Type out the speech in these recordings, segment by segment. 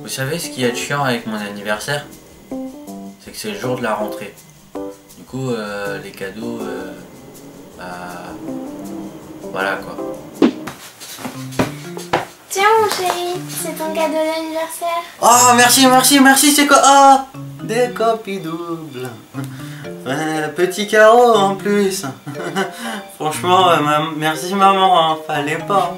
Vous savez ce qu'il y a de chiant avec mon anniversaire? C'est que c'est le jour de la rentrée. Du coup, les cadeaux, bah... voilà quoi. Tiens mon chéri, c'est ton cadeau d'anniversaire. Oh merci, c'est quoi? Oh, des copies doubles. Petit carreau en plus. Franchement, merci maman, hein, fallait pas.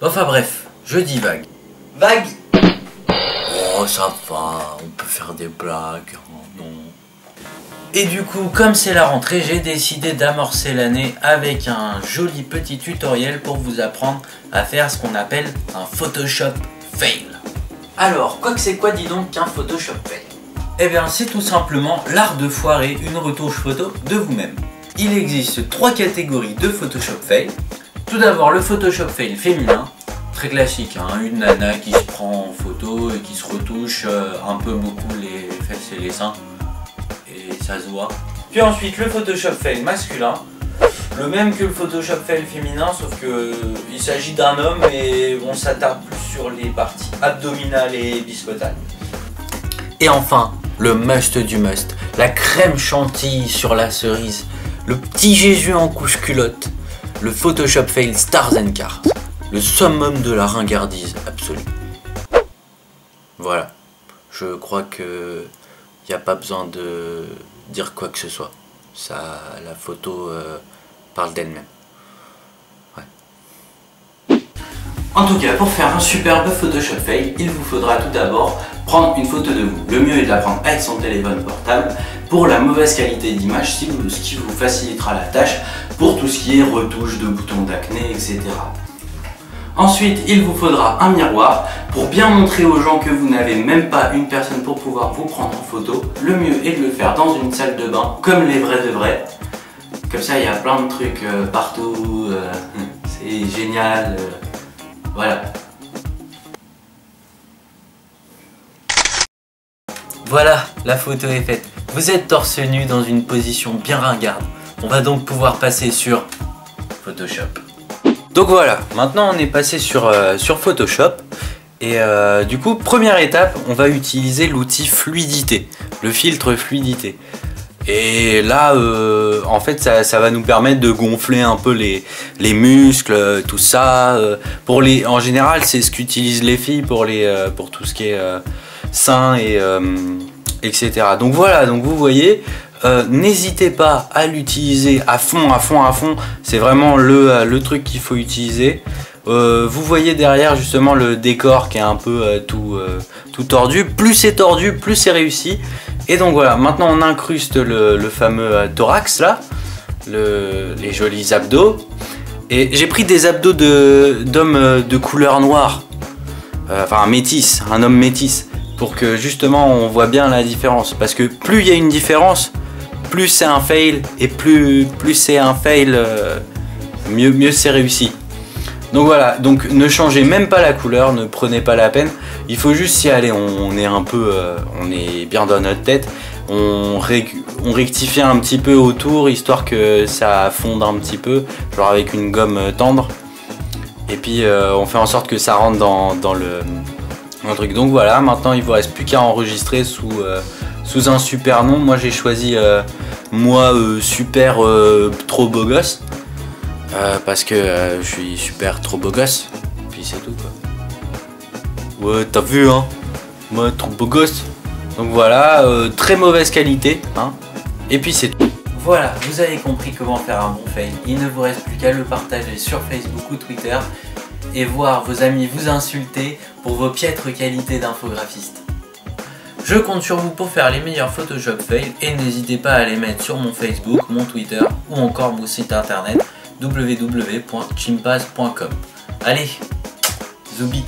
Enfin bref, je dis vague. Vague. Oh ça va, on peut faire des blagues, non. Et du coup, comme c'est la rentrée, j'ai décidé d'amorcer l'année avec un joli petit tutoriel pour vous apprendre à faire ce qu'on appelle un Photoshop fail. Alors, quoi que c'est quoi, dis donc, qu'un Photoshop fail? Eh bien, c'est tout simplement l'art de foirer une retouche photo de vous-même. Il existe 3 catégories de Photoshop fail. Tout d'abord, le Photoshop fail féminin, très classique, hein, une nana qui se prend en photo et qui se retouche un peu beaucoup les fesses et les seins. Et ça se voit. Puis ensuite le Photoshop fail masculin, le même que le Photoshop fail féminin, sauf que il s'agit d'un homme et on s'attarde plus sur les parties abdominales et biscottales. Et enfin, le must du must, la crème chantilly sur la cerise, le petit Jésus en couche culotte, le Photoshop fail Stars and Cars, le summum de la ringardise absolue. Voilà, je crois que il n'y a pas besoin de dire quoi que ce soit. Ça, la photo parle d'elle-même. Ouais. En tout cas, pour faire un superbe Photoshop fail, il vous faudra tout d'abord prendre une photo de vous. Le mieux est de la prendre avec son téléphone portable pour la mauvaise qualité d'image, ce qui vous facilitera la tâche pour tout ce qui est retouche de boutons d'acné, etc. Ensuite, il vous faudra un miroir pour bien montrer aux gens que vous n'avez même pas une personne pour pouvoir vous prendre en photo. Le mieux est de le faire dans une salle de bain, comme les vrais de vrais. Comme ça, il y a plein de trucs partout, c'est génial, voilà. Voilà, la photo est faite. Vous êtes torse nu dans une position bien ringarde. On va donc pouvoir passer sur Photoshop. Donc voilà, maintenant on est passé sur Photoshop et du coup première étape, on va utiliser l'outil fluidité, le filtre fluidité. Et là en fait ça va nous permettre de gonfler un peu les muscles, tout ça. En général c'est ce qu'utilisent les filles pour tout ce qui est seins et etc. Donc voilà, donc vous voyez. N'hésitez pas à l'utiliser à fond, c'est vraiment le truc qu'il faut utiliser. Vous voyez derrière justement le décor qui est un peu tout tordu. Plus c'est tordu, plus c'est réussi. Et donc voilà, maintenant on incruste le fameux thorax là, les jolis abdos. Et j'ai pris des abdos d'hommes de couleur noire, enfin un homme métis, pour que justement on voit bien la différence. Parce que plus il y a une différence, plus c'est un fail, et plus c'est un fail, mieux c'est réussi. Donc voilà, donc ne changez même pas la couleur, ne prenez pas la peine, il faut juste y aller, on est bien dans notre tête, on rectifie un petit peu autour, histoire que ça fonde un petit peu, genre avec une gomme tendre, et puis on fait en sorte que ça rentre dans le truc. Donc voilà, maintenant il vous reste plus qu'à enregistrer sous un super nom. Moi j'ai choisi super trop beau gosse, parce que je suis super trop beau gosse, puis c'est tout quoi. Ouais, t'as vu hein, moi trop beau gosse. Donc voilà, très mauvaise qualité hein, et puis c'est tout. Voilà, vous avez compris comment faire un bon fail. Il ne vous reste plus qu'à le partager sur Facebook ou Twitter et voir vos amis vous insulter pour vos piètres qualités d'infographiste. Je compte sur vous pour faire les meilleurs Photoshop fails et n'hésitez pas à les mettre sur mon Facebook, mon Twitter ou encore mon site internet www.chimpaz.com. Allez, zoubi.